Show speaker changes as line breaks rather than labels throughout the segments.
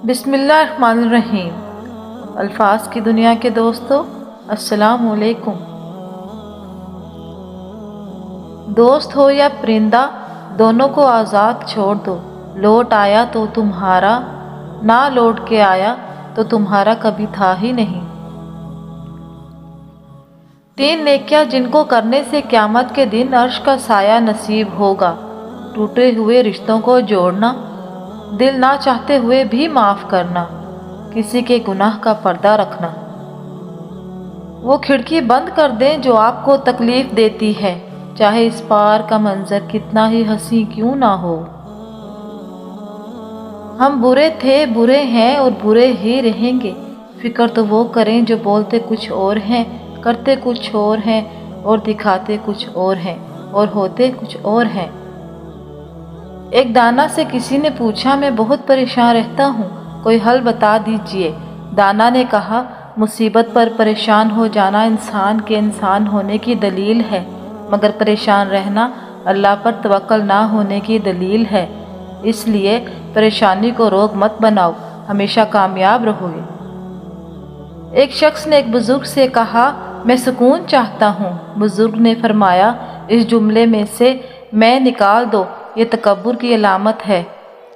बिस्मिल्लाहिर्रहमानिर्रहीम। अल्फाज की दुनिया के दोस्तों, अस्सलाम वालेकुम। दोस्त हो या परिंदा, दोनों को आज़ाद छोड़ दो। लौट आया तो तुम्हारा, ना लौट के आया तो तुम्हारा कभी था ही नहीं। 3 नेकियां जिनको करने से क़यामत के दिन अर्श का साया नसीब होगा। टूटे हुए रिश्तों को जोड़ना, दिल ना चाहते हुए भी माफ़ करना, किसी के गुनाह का पर्दा रखना। वो खिड़की बंद कर दें जो आपको तकलीफ़ देती है, चाहे इस पार का मंजर कितना ही हंसी क्यों ना हो। हम बुरे थे, बुरे हैं और बुरे ही रहेंगे। फिक्र तो वो करें जो बोलते कुछ और हैं, करते कुछ और हैं और दिखाते कुछ और हैं और होते कुछ और हैं। एक दाना से किसी ने पूछा, मैं बहुत परेशान रहता हूँ, कोई हल बता दीजिए। दाना ने कहा, मुसीबत पर परेशान हो जाना इंसान के इंसान होने की दलील है, मगर परेशान रहना अल्लाह पर तवक्कल ना होने की दलील है। इसलिए परेशानी को रोग मत बनाओ, हमेशा कामयाब रहोगे। एक शख्स ने एक बुजुर्ग से कहा, मैं सुकून चाहता हूँ। बुजुर्ग ने फरमाया, इस जुमले में से मैं निकाल दो, ये तकब्बुर की अलामत है।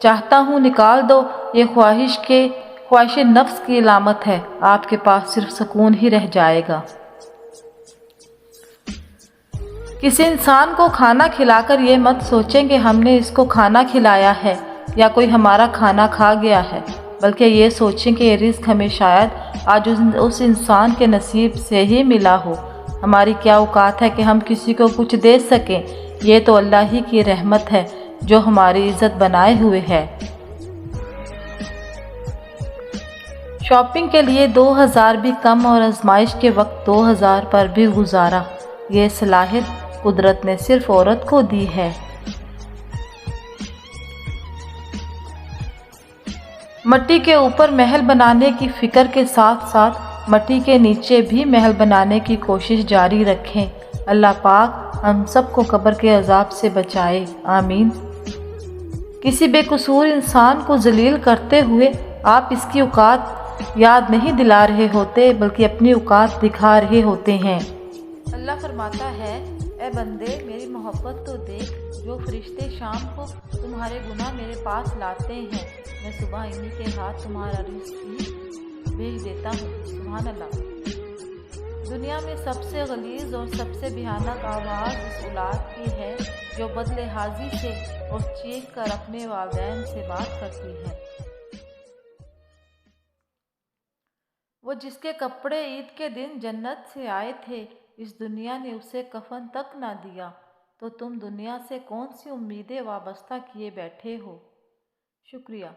चाहता हूँ निकाल दो, ये ख्वाहिश नफ्स की अलामत है। आपके पास सिर्फ सुकून ही रह जाएगा। किसी इंसान को खाना खिलाकर ये मत सोचें कि हमने इसको खाना खिलाया है या कोई हमारा खाना खा गया है, बल्कि ये सोचें कि ये रिज़्क हमें शायद आज उस इंसान के नसीब से ही मिला हो। हमारी क्या औकात है कि हम किसी को कुछ दे सकें। ये तो अल्लाह ही की रहमत है जो हमारी इज्जत बनाए हुए है। शॉपिंग के लिए 2000 भी कम और आजमाइश के वक्त 2000 पर भी गुजारा। ये सलाहियत कुदरत ने सिर्फ औरत को दी है। मट्टी के ऊपर महल बनाने की फिक्र के साथ साथ मट्टी के नीचे भी महल बनाने की कोशिश जारी रखें। अल्लाह पाक हम सबको कब्र के अजाब से बचाए, आमीन। किसी बेकसूर इंसान को जलील करते हुए आप इसकी औकात याद नहीं दिला रहे होते, बल्कि अपनी औकात दिखा रहे होते हैं। अल्लाह फरमाता है, ए बंदे मेरी मोहब्बत तो देख, जो फरिश्ते शाम को तुम्हारे गुनाह मेरे पास लाते हैं, मैं सुबह इन्हीं के हाथ तुम्हारा रिज़्क भी भेज देता हूँ। सुभान अल्लाह। दुनिया में सबसे गलीज़ और सबसे भयानक आवाज़ उस औलाद की है जो बदलिहाजी से और चीख कर अपने वालिदैन से बात करती है। वो जिसके कपड़े ईद के दिन जन्नत से आए थे, इस दुनिया ने उसे कफन तक ना दिया, तो तुम दुनिया से कौन सी उम्मीदें वाबस्ता किए बैठे हो। शुक्रिया।